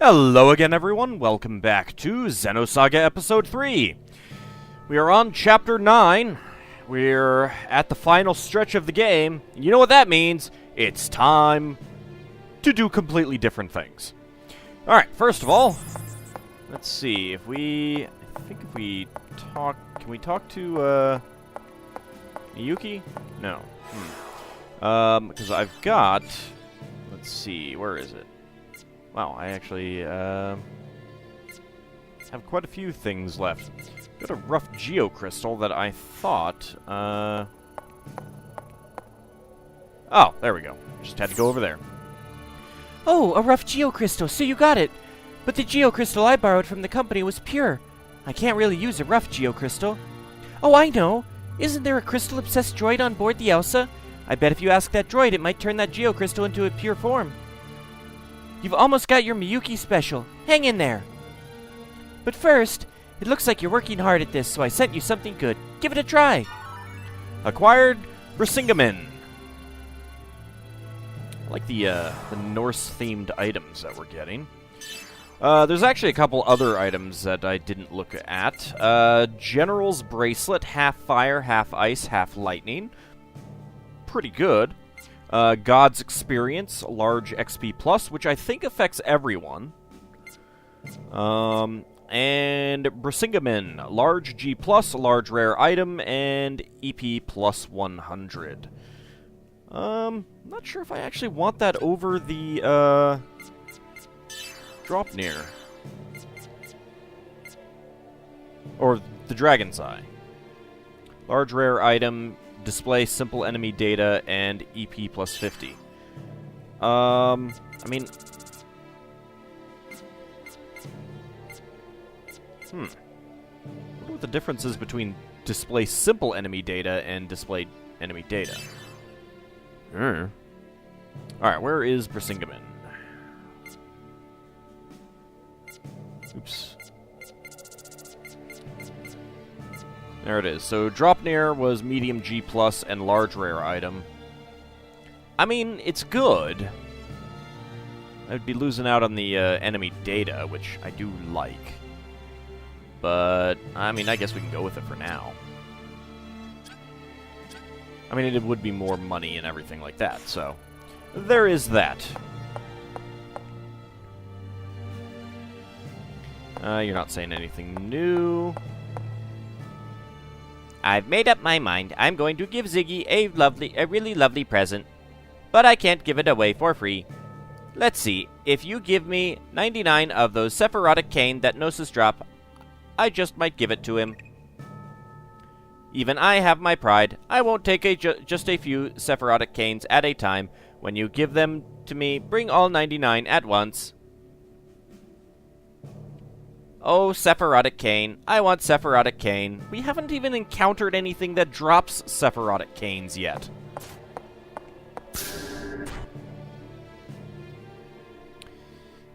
Hello again, everyone. Welcome back to Xenosaga Episode 3. We are on Chapter 9. We're at the final stretch of the game. You know what that means? It's time to do completely different things. Alright, first of all, let's see. If we talk... Can we talk to, Miyuki? No. Because I've got... Let's see, where is it? Wow, I actually, have quite a few things left. Got a rough geocrystal that I thought, Oh, there we go. Just had to go over there. Oh, a rough geocrystal, so you got it! But the geocrystal I borrowed from the company was pure. I can't really use a rough geocrystal. Oh, I know! Isn't there a crystal-obsessed droid on board the Elsa? I bet if you ask that droid, it might turn that geocrystal into a pure form. You've almost got your Miyuki special. Hang in there. But first, it looks like you're working hard at this, so I sent you something good. Give it a try. Acquired Brisingamen. I like the Norse-themed items that we're getting. There's actually a couple other items that I didn't look at. General's Bracelet, half fire, half ice, half lightning. Pretty good. God's Experience, large XP plus, which I think affects everyone. And Brisingamen, large G plus, large rare item, and EP plus 100. Not sure if I actually want that over the, Dropnir. Or the Dragon's Eye. Large rare item, display simple enemy data, and EP plus 50. I mean... I wonder what the difference is between display simple enemy data and display enemy data. Alright, where is Brisingamen? Oops. There it is. So Dropnir was medium G plus and large rare item. I mean, it's good. I'd be losing out on the enemy data, which I do like. But, I mean, I guess we can go with it for now. I mean, it would be more money and everything like that, so... There is that. You're not saying anything new. I've made up my mind. I'm going to give Ziggy a really lovely present. But I can't give it away for free. Let's see. If you give me 99 of those Sephirotic cane that Gnosis drop, I just might give it to him. Even I have my pride. I won't take just a few Sephirotic canes at a time. When you give them to me, bring all 99 at once. Oh, Sephirotic cane. I want Sephirotic cane. We haven't even encountered anything that drops Sephirotic canes yet.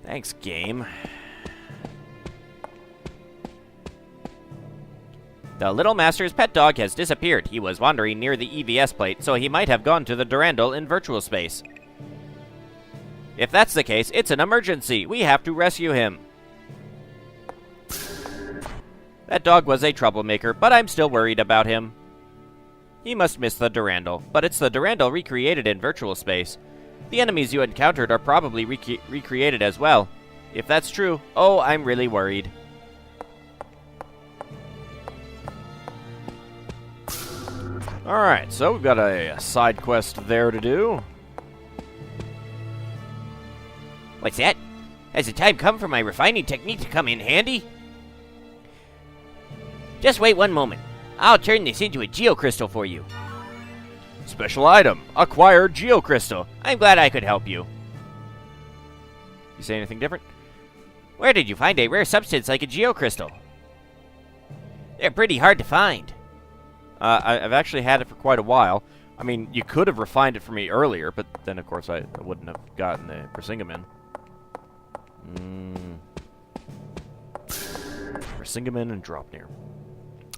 Thanks, game. The Little Master's pet dog has disappeared. He was wandering near the EVS plate, so he might have gone to the Durandal in virtual space. If that's the case, it's an emergency. We have to rescue him. That dog was a troublemaker, but I'm still worried about him. He must miss the Durandal, but it's the Durandal recreated in virtual space. The enemies you encountered are probably recreated as well. If that's true, oh, I'm really worried. Alright, so we've got a side quest there to do. What's that? Has the time come for my refining technique to come in handy? Just wait one moment. I'll turn this into a geocrystal for you. Special item, acquired geocrystal. I'm glad I could help you. You say anything different? Where did you find a rare substance like a geocrystal? They're pretty hard to find. I've actually had it for quite a while. I mean, you could have refined it for me earlier, but then, of course, I wouldn't have gotten the Brisingamen. Brisingamen and Dropnir.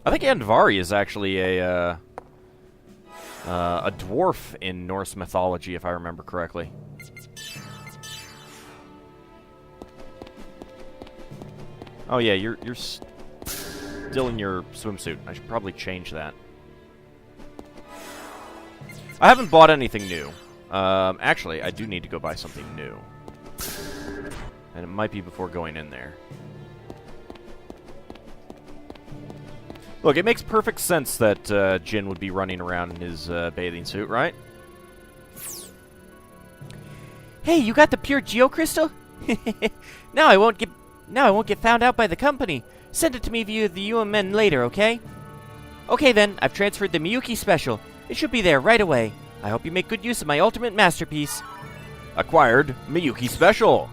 I think Andvari is actually a dwarf in Norse mythology, if I remember correctly. Oh yeah, you're still in your swimsuit. I should probably change that. I haven't bought anything new. Actually, I do need to go buy something new. And it might be before going in there. Look, it makes perfect sense that Jin would be running around in his bathing suit, right? Hey, you got the pure geocrystal? Now I won't get found out by the company. Send it to me via the UMN later, okay? Okay then, I've transferred the Miyuki special. It should be there right away. I hope you make good use of my ultimate masterpiece. Acquired Miyuki special.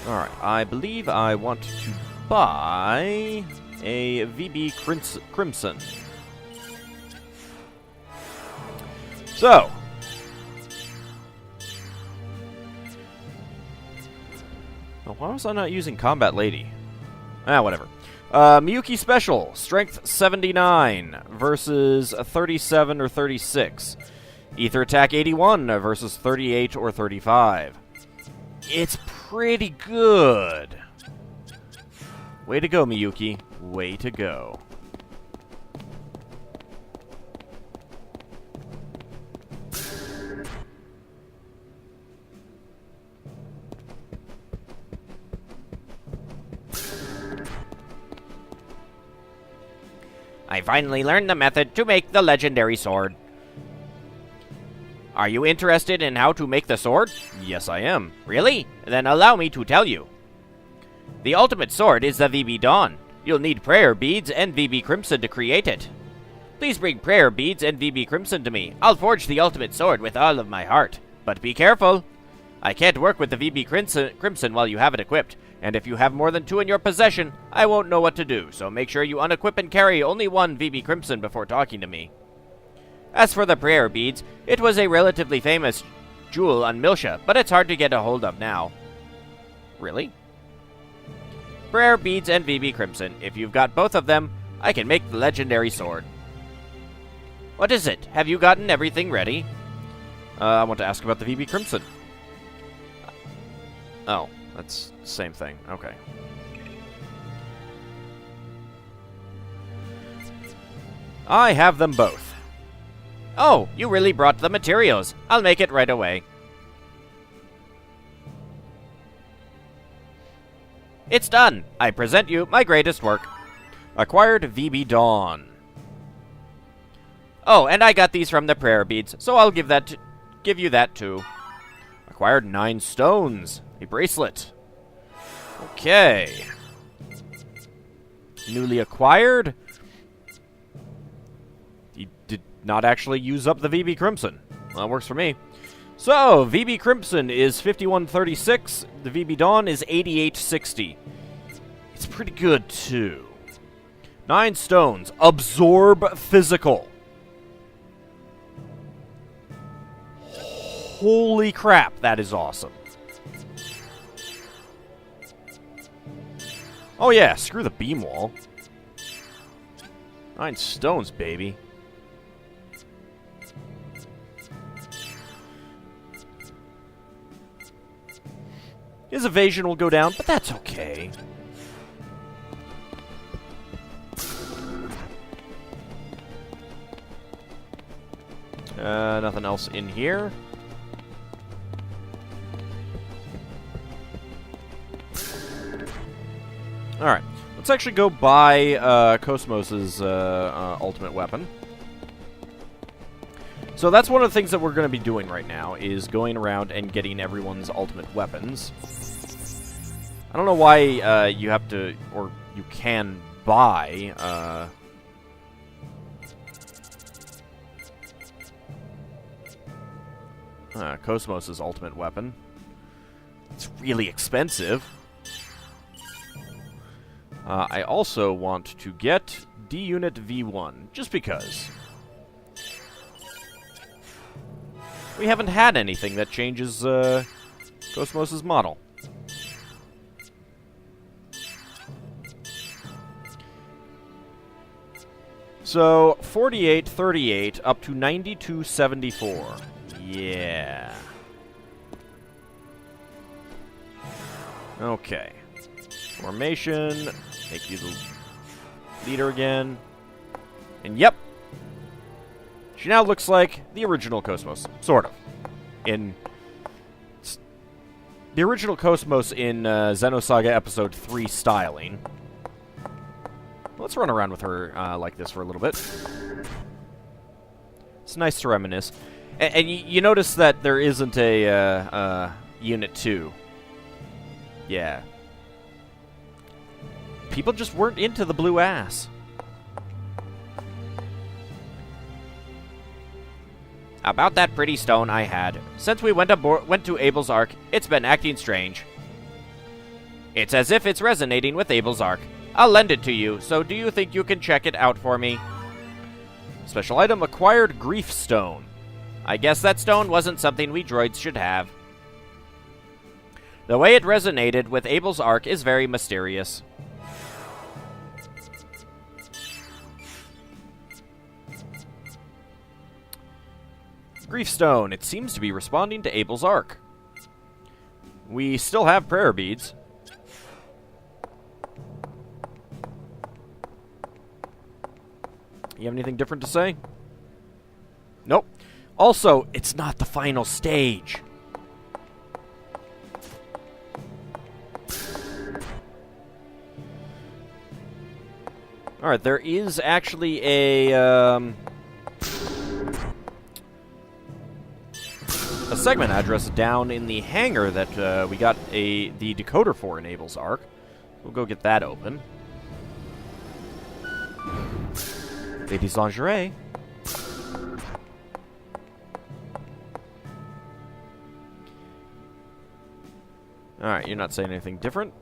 Alright, I believe I want to buy a VB Crimson. So. Well, why was I not using Combat Lady? Ah, whatever. Miyuki Special, Strength 79 versus 37 or 36. Ether Attack 81 versus 38 or 35. It's pretty good. Way to go, Miyuki. Way to go. I finally learned the method to make the legendary sword. Are you interested in how to make the sword? Yes, I am. Really? Then allow me to tell you. The ultimate sword is the VB Dawn. You'll need prayer beads and VB Crimson to create it. Please bring prayer beads and VB Crimson to me. I'll forge the ultimate sword with all of my heart. But be careful. I can't work with the VB Crimson while you have it equipped. And if you have more than 2 in your possession, I won't know what to do. So make sure you unequip and carry only 1 VB Crimson before talking to me. As for the prayer beads, it was a relatively famous jewel on Milsha, but it's hard to get a hold of now. Really? Prayer beads and VB Crimson. If you've got both of them, I can make the legendary sword. What is it? Have you gotten everything ready? I want to ask about the VB Crimson. Oh, that's the same thing. Okay. I have them both. Oh, you really brought the materials. I'll make it right away. It's done. I present you my greatest work. Acquired VB Dawn. Oh, and I got these from the prayer beads, so I'll give you that too. Acquired 9 stones. A bracelet. Okay. Newly acquired. He did not actually use up the VB Crimson. Well, that works for me. So, VB Crimson is 5136. The VB Dawn is 8860. It's pretty good, too. 9 stones. Absorb physical. Holy crap, that is awesome. Oh yeah, screw the beam wall. 9 stones, baby. His evasion will go down, but that's okay. Nothing else in here. Alright, let's actually go buy KOS-MOS's ultimate weapon. So that's one of the things that we're going to be doing right now, is going around and getting everyone's ultimate weapons. I don't know why you have to, or you can buy KOS-MOS's ultimate weapon. It's really expensive. I also want to get D-Unit V1, just because. We haven't had anything that changes KOS-MOS's model. So, 4838 up to 9274. Yeah. Okay. Formation. Make you the leader again. And yep. She now looks like the original KOS-MOS. Sort of. The original KOS-MOS in Xenosaga Episode 3 styling. Let's run around with her like this for a little bit. It's nice to reminisce. And you notice that there isn't a Unit 2. Yeah. People just weren't into the blue ass. About that pretty stone I had. Since we went to Abel's Ark, it's been acting strange. It's as if it's resonating with Abel's Ark. I'll lend it to you, so do you think you can check it out for me? Special item, acquired grief stone. I guess that stone wasn't something we droids should have. The way it resonated with Abel's Ark is very mysterious. Grief stone. It seems to be responding to Abel's Ark. We still have prayer beads. You have anything different to say? Nope. Also, it's not the final stage. Alright, there is actually a segment address down in the hangar that we got the decoder for in Abel's Ark. We'll go get that open. Ladies lingerie. Alright, you're not saying anything different.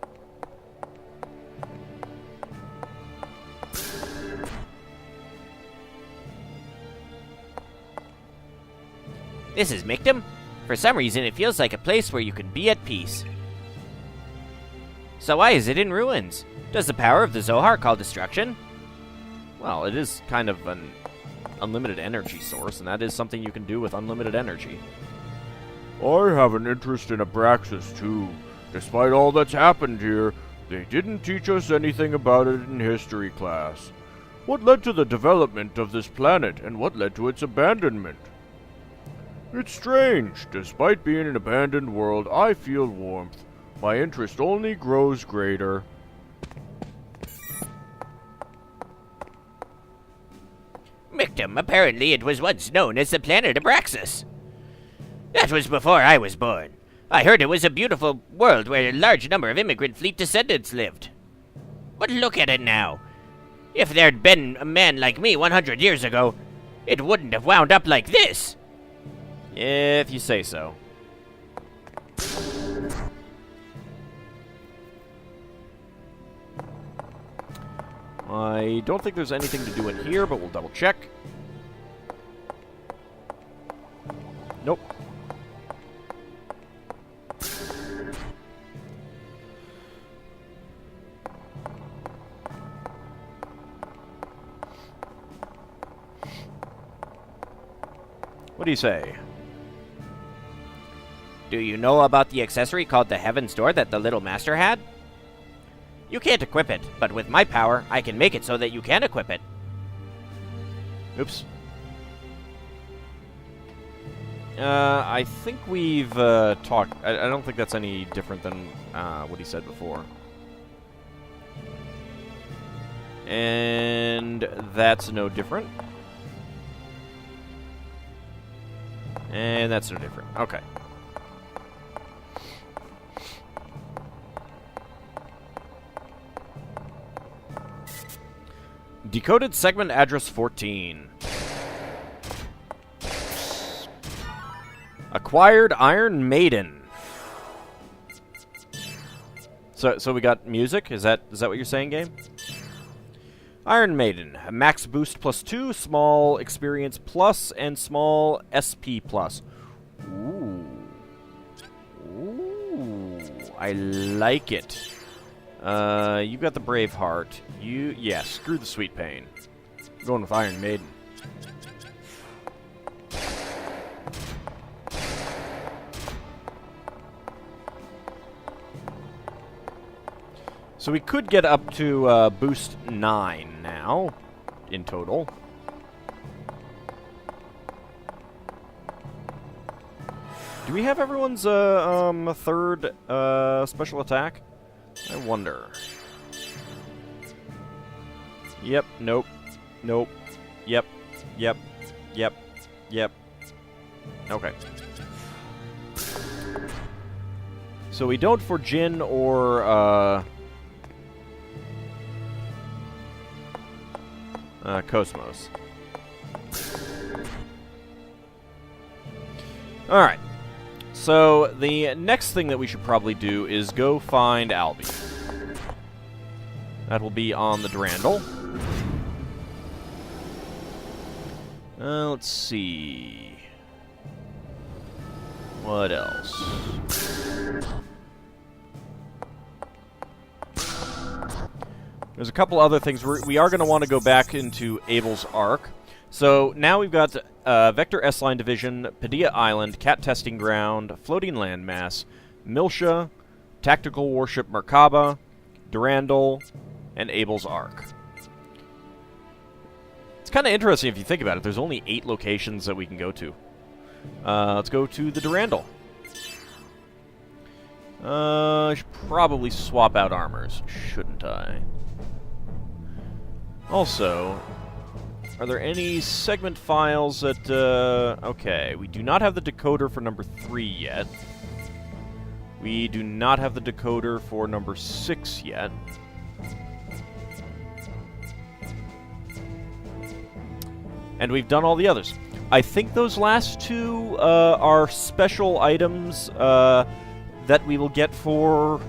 This is Mictum. For some reason, it feels like a place where you can be at peace. So why is it in ruins? Does the power of the Zohar call destruction? Well, it is kind of an unlimited energy source, and that is something you can do with unlimited energy. I have an interest in Abraxas, too. Despite all that's happened here, they didn't teach us anything about it in history class. What led to the development of this planet, and what led to its abandonment? It's strange. Despite being an abandoned world, I feel warmth. My interest only grows greater. Mictum, apparently it was once known as the planet Abraxas. That was before I was born. I heard it was a beautiful world where a large number of immigrant fleet descendants lived. But look at it now. If there'd been a man like me 100 years ago, it wouldn't have wound up like this. If you say so. I don't think there's anything to do in here, but we'll double check. Nope. What do you say? Do you know about the accessory called the Heaven's Door that the Little Master had? You can't equip it, but with my power, I can make it so that you can equip it. Oops. I think we've talked... I don't think that's any different than what he said before. And that's no different. And that's no different. Okay. Decoded segment address 14. Acquired Iron Maiden. So we got music? Is that what you're saying, game? Iron Maiden. Max boost +2, small experience plus, and small SP plus. Ooh. Ooh. I like it. You've got the Brave Heart. Yeah, screw the Sweet Pain. I'm going with Iron Maiden. So we could get up to boost 9 now, in total. Do we have everyone's third special attack? I wonder. Yep, nope, nope, yep, yep, yep, yep. Okay. So we don't for Jin or KOS-MOS. Alright. So the next thing that we should probably do is go find Albie. That will be on the Durandal. Let's see. What else? There's a couple other things. We are going to want to go back into Abel's Ark. So now we've got Vector S-Line Division, Padilla Island, Cat Testing Ground, Floating Landmass, Miltia, Tactical Warship Merkaba, Durandal, and Abel's Ark. It's kind of interesting if you think about it. There's only 8 locations that we can go to. Let's go to the Durandal. I should probably swap out armors, shouldn't I? Also, are there any segment files that... okay, we do not have the decoder for number 3 yet. We do not have the decoder for number 6 yet. And we've done all the others. I think those last 2 are special items that we will get for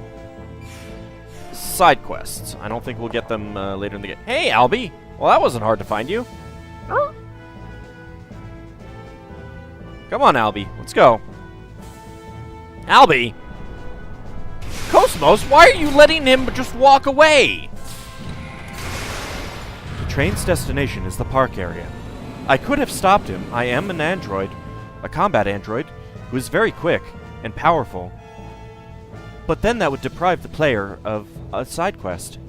side quests. I don't think we'll get them later in the game. Hey, Albie! Well, that wasn't hard to find you. Come on, Albie. Let's go. Albie! KOS-MOS, why are you letting him just walk away? The train's destination is the park area. I could have stopped him. I am an android, a combat android, who is very quick and powerful. But then that would deprive the player of a side quest.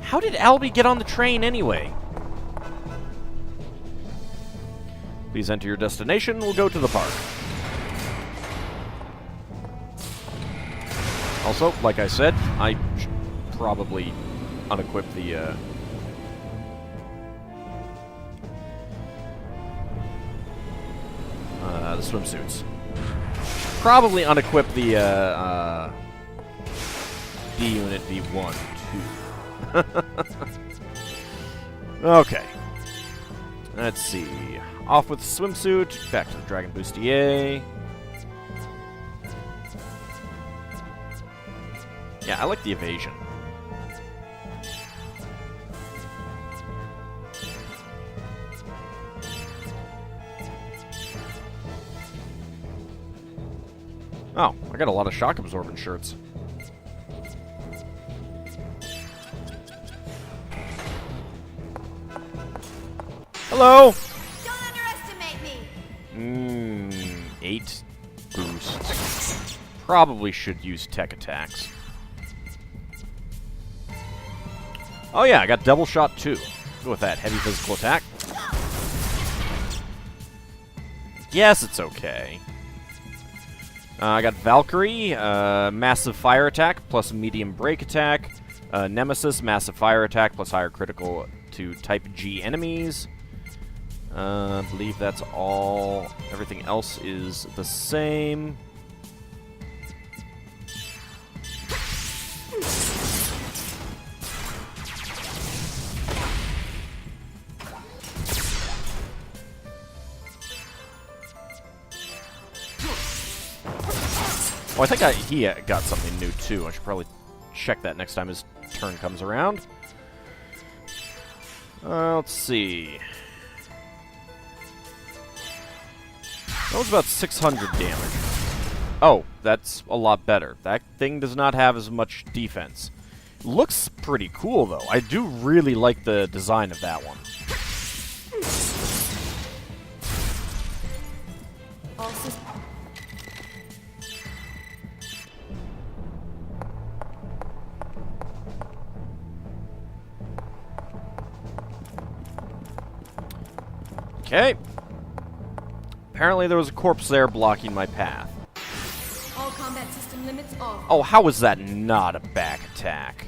How did Albie get on the train anyway? Please enter your destination. We'll go to the park. Also, like I said, I should probably unequip the swimsuits. Probably unequip the D-Unit V1 too. Okay. Let's see. Off with the swimsuit. Back to the Dragon Bustier. Yeah, I like the evasion. Oh, I got a lot of shock-absorbent shirts. Hello! Don't underestimate me! 8 boost. Probably should use tech attacks. Oh yeah, I got double shot too. Go with that. Heavy physical attack. Yes, it's okay. I got Valkyrie, massive fire attack plus medium break attack. Nemesis, massive fire attack plus higher critical to type G enemies. I believe that's all. Everything else is the same. Oh, I think he got something new, too. I should probably check that next time his turn comes around. Let's see. That was about 600 damage. Oh, that's a lot better. That thing does not have as much defense. Looks pretty cool, though. I do really like the design of that one. Okay. Apparently there was a corpse there blocking my path. All combat system limits off. Oh, how was that not a back attack?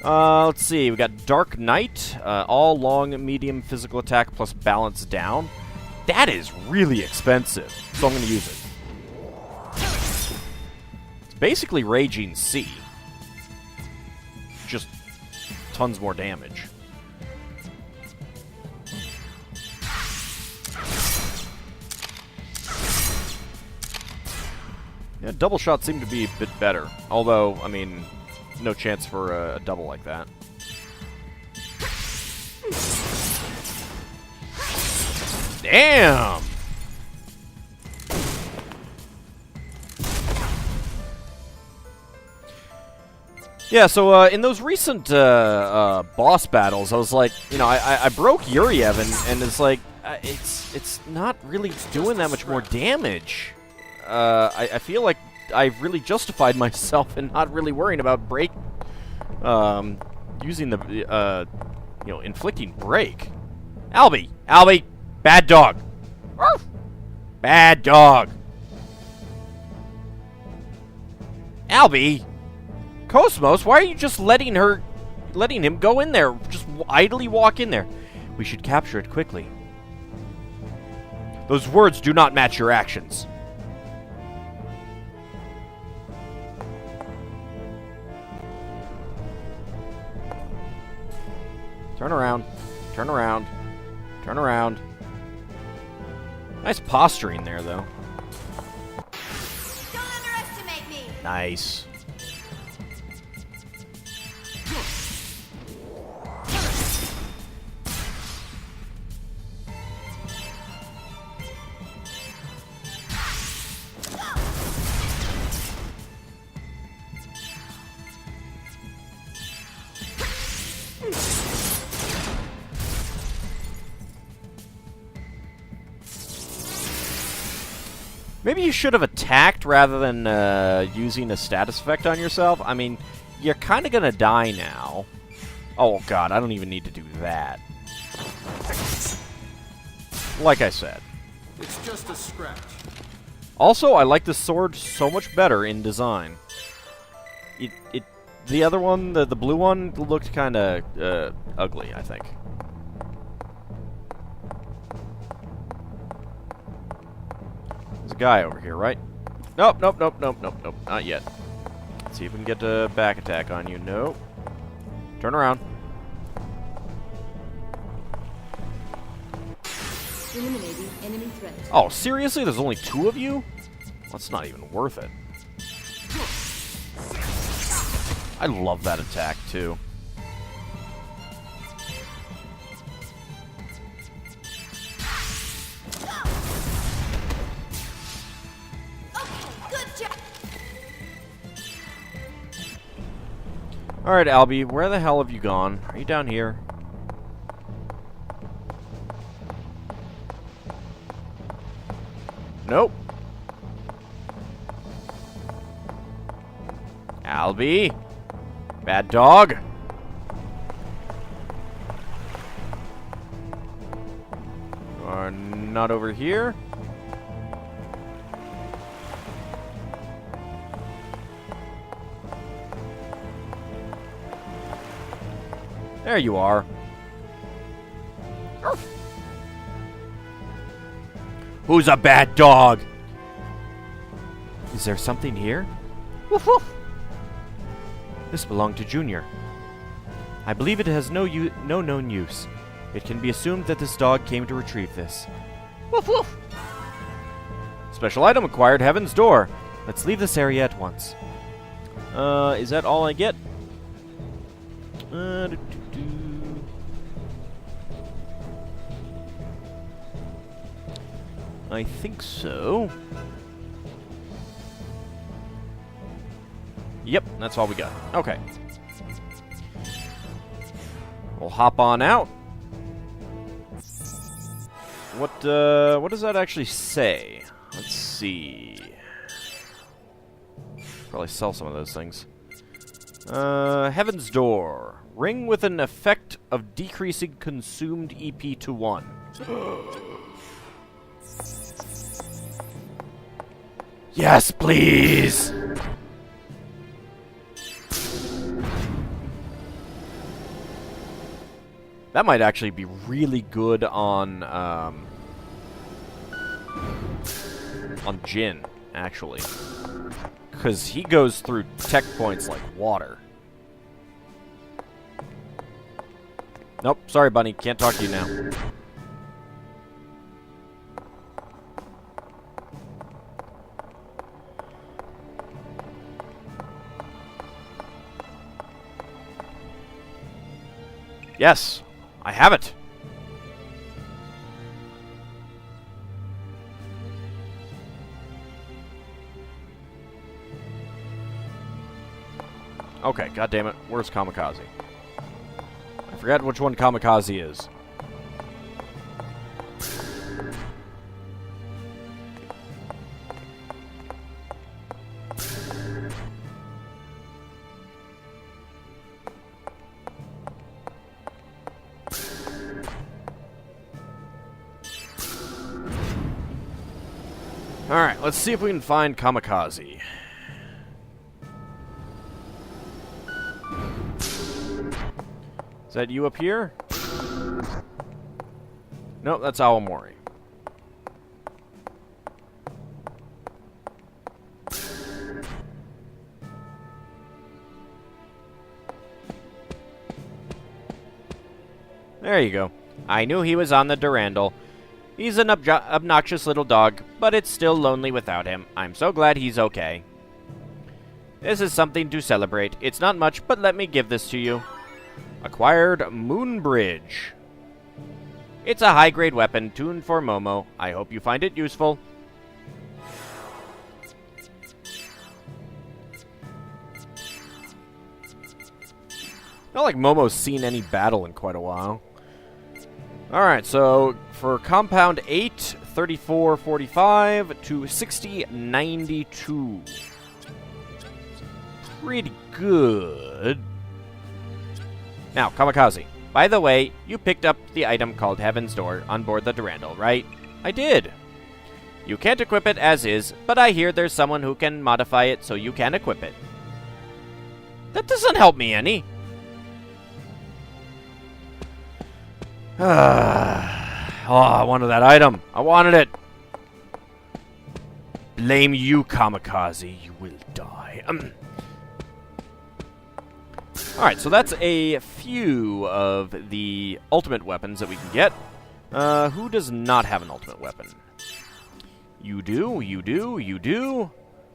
Let's see. We got Dark Knight. All long, medium physical attack plus balance down. That is really expensive, so I'm going to use it. It's basically Raging Sea. Just tons more damage. Yeah, double shots seem to be a bit better. Although, I mean, no chance for a double like that. Damn! Yeah, so in those recent boss battles, I was like, you know, I broke Yuriev, and it's like, it's not really doing that much more damage. I feel like I've really justified myself in not really worrying about using the, you know, inflicting break. Albie, bad dog. Arf! Bad dog. Albie, KOS-MOS, why are you just letting him go in there? Just idly walk in there. We should capture it quickly. Those words do not match your actions. Turn around. Turn around. Turn around. Nice posturing there, though. Don't underestimate me. Nice. Maybe you should have attacked rather than using a status effect on yourself. I mean, you're kind of going to die now. Oh, God, I don't even need to do that. Like I said. It's just a scratch. Also, I like this sword so much better in design. The other one, the blue one, looked kind of ugly, I think. There's a guy over here, right? Nope, not yet. Let's see if we can get a back attack on you. Nope. Turn around. Eliminating enemy threat. Oh, seriously? There's only 2 of you? That's not even worth it. I love that attack, too. Alright, Albie, where the hell have you gone? Are you down here? Nope. Albie? Bad dog? You are not over here? There you are. Arf. Who's a bad dog? Is there something here? Woof woof. This belonged to Junior. I believe it has no known use. It can be assumed that this dog came to retrieve this. Woof woof. Special item acquired, Heaven's Door. Let's leave this area at once. Is that all I get? I think so. Yep, that's all we got. Okay. We'll hop on out. What does that actually say? Let's see. Probably sell some of those things. Heaven's Door. Ring with an effect of decreasing consumed EP to 1. Yes, please! That might actually be really good on Jin, actually. Because he goes through tech points like water. Nope, sorry, Bunny. Can't talk to you now. Yes, I have it. Okay, goddammit. Where's Kamikaze? I forgot which one Kamikaze is. Alright, let's see if we can find Kamikaze. Is that you up here? Nope, that's Awamori. There you go. I knew he was on the Durandal. He's an obnoxious little dog, but it's still lonely without him. I'm so glad he's okay. This is something to celebrate. It's not much, but let me give this to you. Acquired Moonbridge. It's a high-grade weapon tuned for Momo. I hope you find it useful. Not like Momo's seen any battle in quite a while. Alright, so for compound 8, 3445 to 6092. Pretty good. Now, Kamikaze. By the way, you picked up the item called Heaven's Door on board the Durandal, right? I did. You can't equip it as is, but I hear there's someone who can modify it so you can equip it. That doesn't help me any. Oh, I wanted that item. I wanted it. Blame you, Kamikaze. You will die. Alright, so that's a few of the ultimate weapons that we can get. Who does not have an ultimate weapon? You do, you do, you do,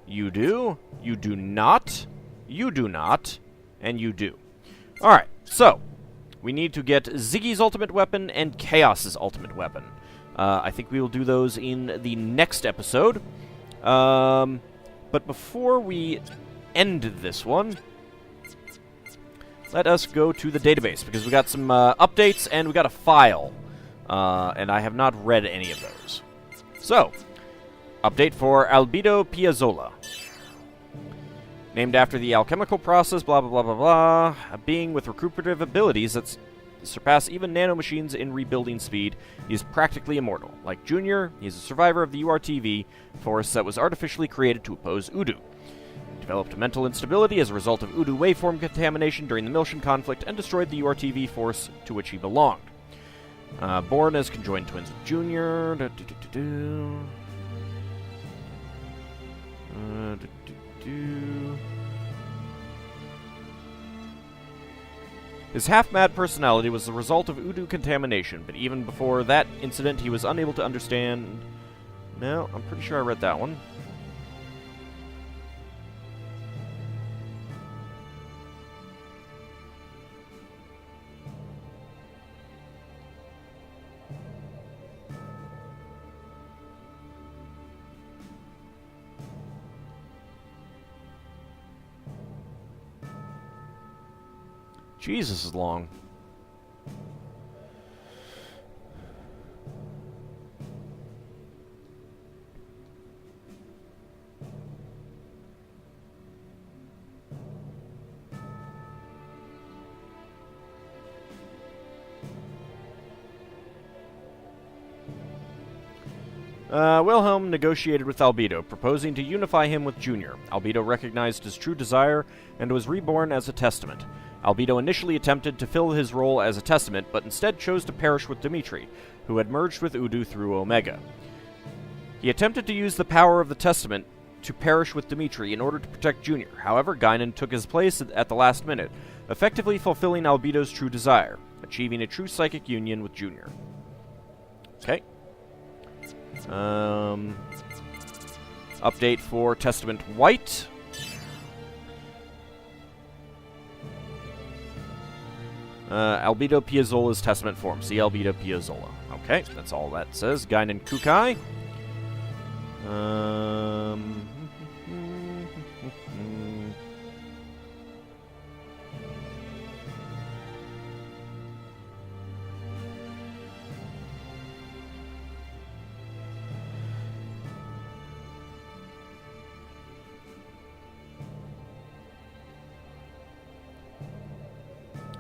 you do, you do not, you do not, and you do. Alright, so we need to get Ziggy's ultimate weapon and Chaos's ultimate weapon. I think we will do those in the next episode. But before we end this one, let us go to the database, because we got some updates and we got a file. And I have not read any of those. So, update for Albedo Piazzolla. Named after the alchemical process, blah blah blah blah blah. A being with recuperative abilities that surpass even nanomachines in rebuilding speed, he is practically immortal. Like Junior, he is a survivor of the URTV force that was artificially created to oppose Udu. Developed mental instability as a result of Udu waveform contamination during the Miltian conflict and destroyed the URTV force to which he belonged. Born as conjoined twins with Junior. His half-mad personality was the result of Udu contamination, but even before that incident, he was unable to understand... No, I'm pretty sure I read that one. Jesus is long. Wilhelm negotiated with Albedo, proposing to unify him with Junior. Albedo recognized his true desire and was reborn as a Testament. Albedo initially attempted to fill his role as a Testament, but instead chose to perish with Dimitri, who had merged with Udu through Omega. He attempted to use the power of the Testament to perish with Dimitri in order to protect Junior. However, Guinan took his place at the last minute, effectively fulfilling Albedo's true desire, achieving a true psychic union with Junior. Okay. Update for Testament White. Albedo Piazzola's Testament form. See Albedo Piazzola. Okay, that's all that says. Guinan Kukai.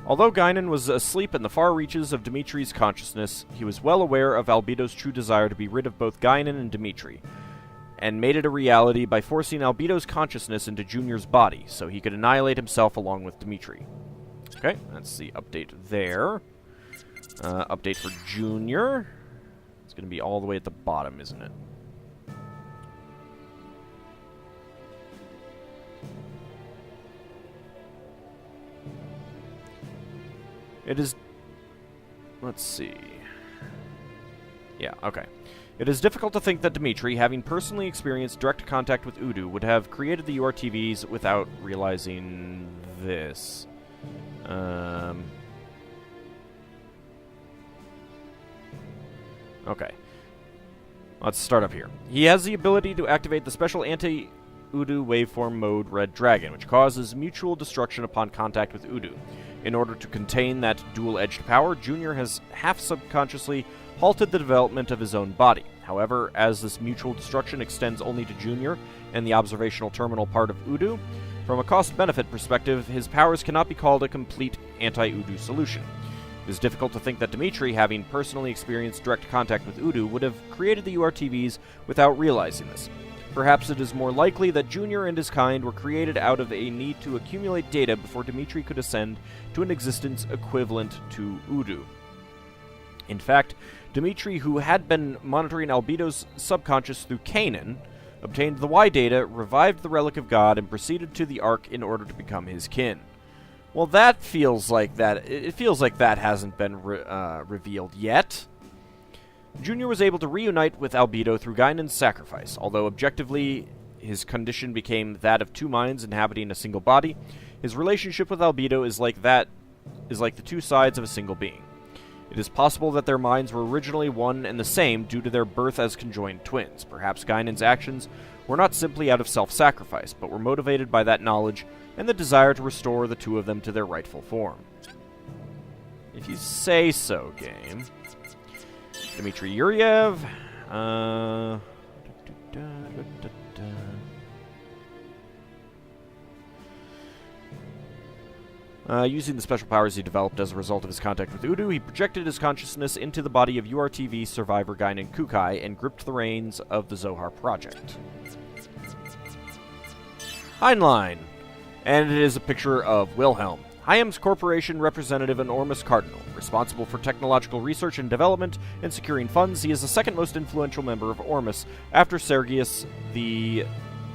Although Guinan was asleep in the far reaches of Dimitri's consciousness, he was well aware of Albedo's true desire to be rid of both Guinan and Dimitri, and made it a reality by forcing Albedo's consciousness into Junior's body, so he could annihilate himself along with Dimitri. Okay, that's the update there. Update for Junior. It's going to be all the way at the bottom, isn't it? It is... Let's see... Yeah, okay. It is difficult to think that Dimitri, having personally experienced direct contact with Udu, would have created the URTVs without realizing this. Okay. Let's start up here. He has the ability to activate the special anti-Udu waveform mode Red Dragon, which causes mutual destruction upon contact with Udu. In order to contain that dual-edged power, Junior has half-subconsciously halted the development of his own body. However, as this mutual destruction extends only to Junior and the observational terminal part of Udu, from a cost-benefit perspective, his powers cannot be called a complete anti-Udu solution. It is difficult to think that Dimitri, having personally experienced direct contact with Udu, would have created the URTVs without realizing this. Perhaps it is more likely that Junior and his kind were created out of a need to accumulate data before Dimitri could ascend to an existence equivalent to Udu. In fact, Dimitri, who had been monitoring Albedo's subconscious through Kanan, obtained the Y data, revived the Relic of God, and proceeded to the Ark in order to become his kin. Well, that feels like that. It feels like that hasn't been revealed yet. Junior was able to reunite with Albedo through Guinan's sacrifice. Although objectively his condition became that of two minds inhabiting a single body, his relationship with Albedo is like the two sides of a single being. It is possible that their minds were originally one and the same due to their birth as conjoined twins. Perhaps Guinan's actions were not simply out of self-sacrifice, but were motivated by that knowledge and the desire to restore the two of them to their rightful form. If you say so, game. Dmitry Yuryev. Using the special powers he developed as a result of his contact with Udu, he projected his consciousness into the body of URTV survivor Guinan Kukai and gripped the reins of the Zohar project. Heinlein. And it is a picture of Wilhelm, Hyams Corporation representative and Ormus Cardinal. Responsible for technological research and development and securing funds, he is the second most influential member of Ormus after Sergius the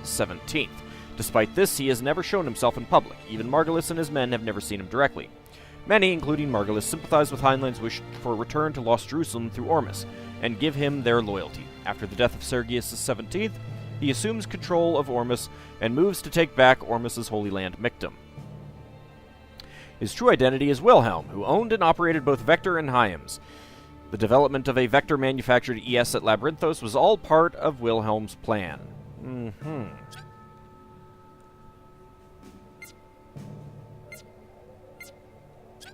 17th. Despite this, he has never shown himself in public. Even Margulis and his men have never seen him directly. Many, including Margulis, sympathize with Heinlein's wish for a return to Lost Jerusalem through Ormus, and give him their loyalty. After the death of Sergius the 17th, he assumes control of Ormus and moves to take back Ormus's Holy Land Mictum. His true identity is Wilhelm, who owned and operated both Vector and Hyams. The development of a Vector-manufactured ES at Labyrinthos was all part of Wilhelm's plan.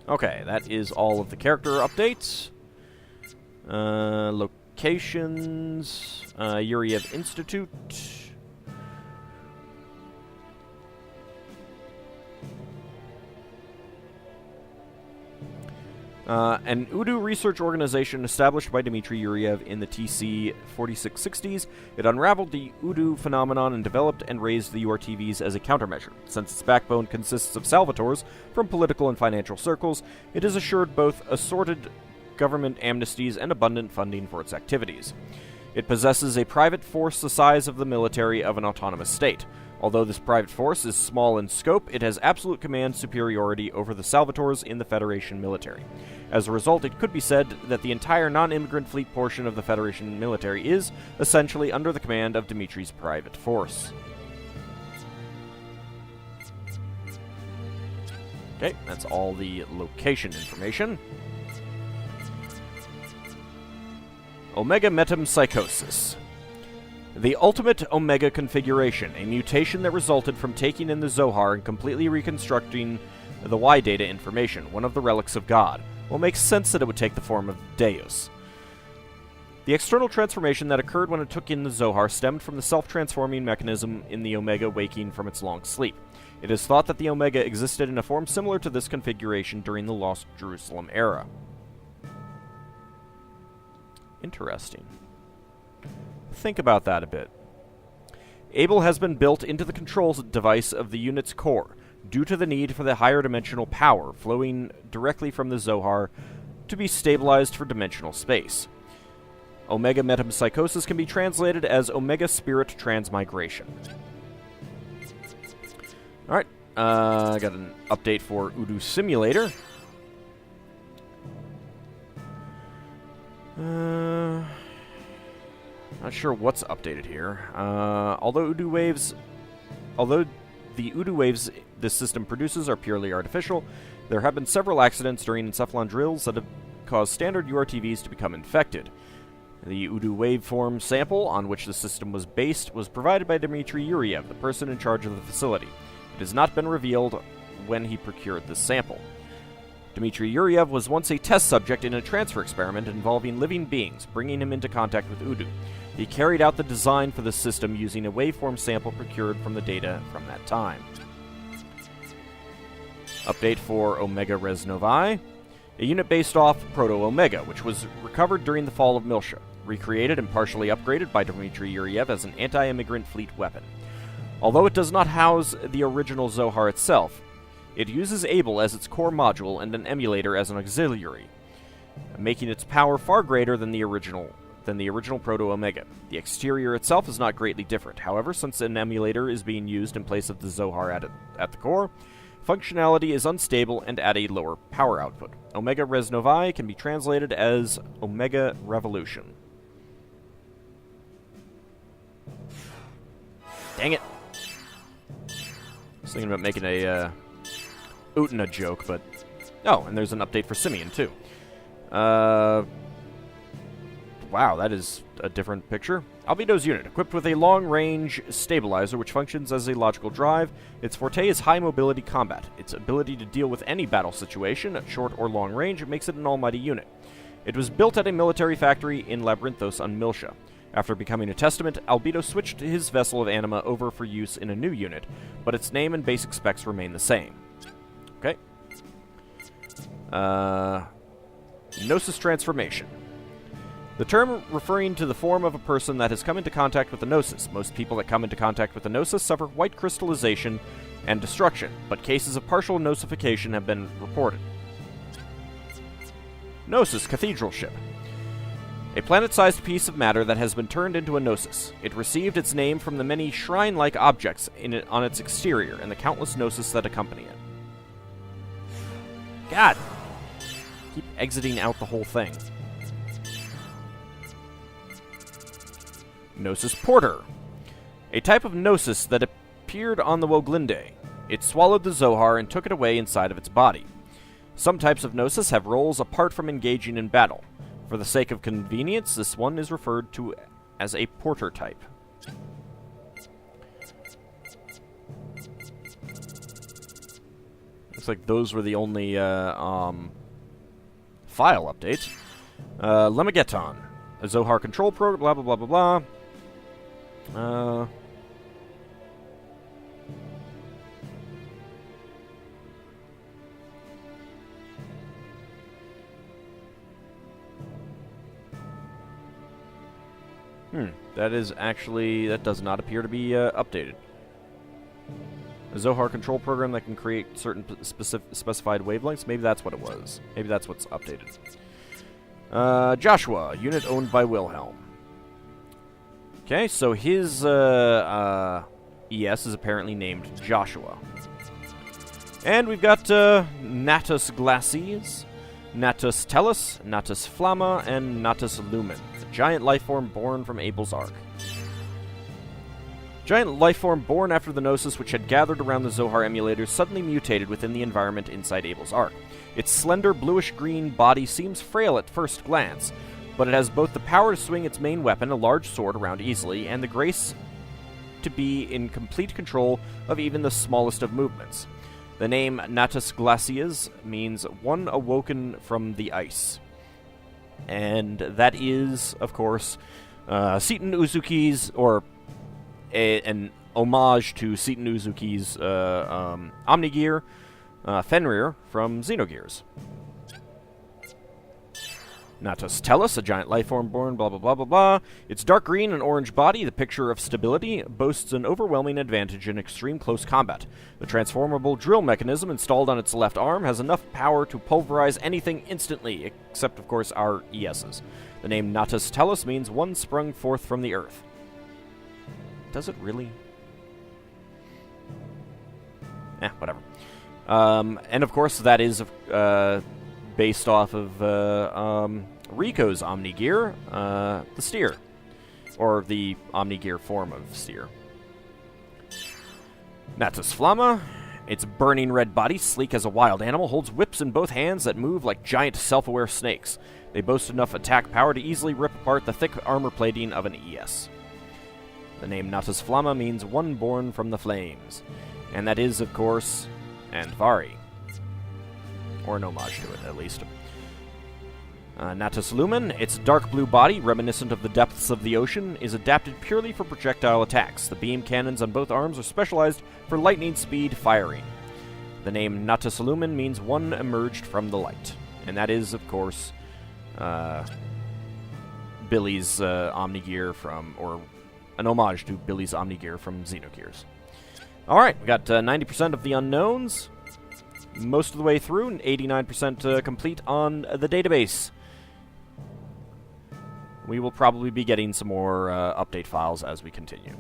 Okay, that is all of the character updates. Locations. Yuriev Institute. An Udu research organization established by Dmitry Yuriev in the TC 4660s, it unraveled the Udu phenomenon and developed and raised the URTVs as a countermeasure. Since its backbone consists of Salvators from political and financial circles, it is assured both assorted government amnesties and abundant funding for its activities. It possesses a private force the size of the military of an autonomous state. Although this private force is small in scope, it has absolute command superiority over the Salvators in the Federation military. As a result, it could be said that the entire non-immigrant fleet portion of the Federation military is, essentially, under the command of Dimitri's private force. Okay, that's all the location information. Omega metempsychosis. The ultimate Omega configuration, a mutation that resulted from taking in the Zohar and completely reconstructing the Y data information, one of the relics of God. Well, it makes sense that it would take the form of Deus. The external transformation that occurred when it took in the Zohar stemmed from the self-transforming mechanism in the Omega waking from its long sleep. It is thought that the Omega existed in a form similar to this configuration during the Lost Jerusalem era. Interesting. Think about that a bit. Able has been built into the controls device of the unit's core, due to the need for the higher dimensional power flowing directly from the Zohar to be stabilized for dimensional space. Omega metempsychosis can be translated as Omega Spirit Transmigration. Alright, I got an update for Udu Simulator. Not sure what's updated here. Although the Udu waves this system produces are purely artificial, there have been several accidents during encephalon drills that have caused standard URTVs to become infected. The Udu waveform sample on which the system was based was provided by Dmitry Yuriev, the person in charge of the facility. It has not been revealed when he procured this sample. Dmitry Yuriev was once a test subject in a transfer experiment involving living beings, bringing him into contact with Udu. He carried out the design for the system using a waveform sample procured from the data from that time. Update for Omega Res Novae. A unit based off Proto-Omega, which was recovered during the fall of Miltia, recreated and partially upgraded by Dmitry Yuriev as an anti-immigrant fleet weapon. Although it does not house the original Zohar itself, it uses Able as its core module and an emulator as an auxiliary, making its power far greater than the original Proto-Omega. The exterior itself is not greatly different. However, since an emulator is being used in place of the Zohar at the core, functionality is unstable and at a lower power output. Omega Res Novae can be translated as Omega Revolution. Dang it. I was thinking about making a Utna joke, but... Oh, and there's an update for Simeon, too. Wow, that is a different picture. Albedo's unit, equipped with a long-range stabilizer which functions as a logical drive. Its forte is high-mobility combat. Its ability to deal with any battle situation, at short or long range, makes it an almighty unit. It was built at a military factory in Labyrinthos on Miltia. After becoming a Testament, Albedo switched his vessel of anima over for use in a new unit, but its name and basic specs remain the same. Okay. Gnosis Transformation. The term referring to the form of a person that has come into contact with the Gnosis. Most people that come into contact with the Gnosis suffer white crystallization and destruction, but cases of partial Gnosification have been reported. Gnosis Cathedral Ship. A planet-sized piece of matter that has been turned into a Gnosis. It received its name from the many shrine-like objects on its exterior and the countless Gnosis that accompany it. God! Keep exiting out the whole thing. Gnosis Porter. A type of Gnosis that appeared on the Woglinde. It swallowed the Zohar and took it away inside of its body. Some types of Gnosis have roles apart from engaging in battle. For the sake of convenience, this one is referred to as a Porter type. Looks like those were the only file updates. Lemageton. A Zohar control program, blah, blah, blah, blah, blah. That is actually... That does not appear to be updated. A Zohar control program that can create certain specified wavelengths. Maybe that's what it was. Maybe that's what's updated. Joshua, unit owned by Wilhelm. Okay, so his ES is apparently named Joshua. And we've got Natus Glacies, Natus Tellus, Natus Flamma, and Natus Lumen, a giant lifeform born from Abel's Ark. Giant lifeform born after the Gnosis, which had gathered around the Zohar emulators, suddenly mutated within the environment inside Abel's Ark. Its slender, bluish-green body seems frail at first glance, but it has both the power to swing its main weapon, a large sword, around easily, and the grace to be in complete control of even the smallest of movements. The name Natus Glacias means one awoken from the ice. And that is, of course, Seton Uzuki's, or an homage to Seton Uzuki's Omni Gear, Fenrir from Xenogears. Natus Tellus, a giant lifeform born, blah blah blah blah blah. Its dark green and orange body, the picture of stability, boasts an overwhelming advantage in extreme close combat. The transformable drill mechanism installed on its left arm has enough power to pulverize anything instantly, except of course our ESs. The name Natus Tellus means one sprung forth from the earth. Does it really? Whatever. And of course that is based off of Rico's Omni Gear, the Steer. Or the Omni Gear form of Steer. Natus Flamma. Its burning red body, sleek as a wild animal, holds whips in both hands that move like giant self-aware snakes. They boast enough attack power to easily rip apart the thick armor plating of an ES. The name Natus Flamma means one born from the flames. And that is, of course, Andvari. Or an homage to it, at least. Natus Lumen, its dark blue body, reminiscent of the depths of the ocean, is adapted purely for projectile attacks. The beam cannons on both arms are specialized for lightning speed firing. The name Natus Lumen means one emerged from the light. And that is, of course, Billy's Omni Gear from, or an homage to Billy's Omni Gear from Xenogears. Alright, we got 90% of the unknowns. Most of the way through, and 89% complete on the database. We will probably be getting some more update files as we continue.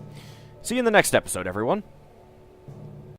See you in the next episode, everyone.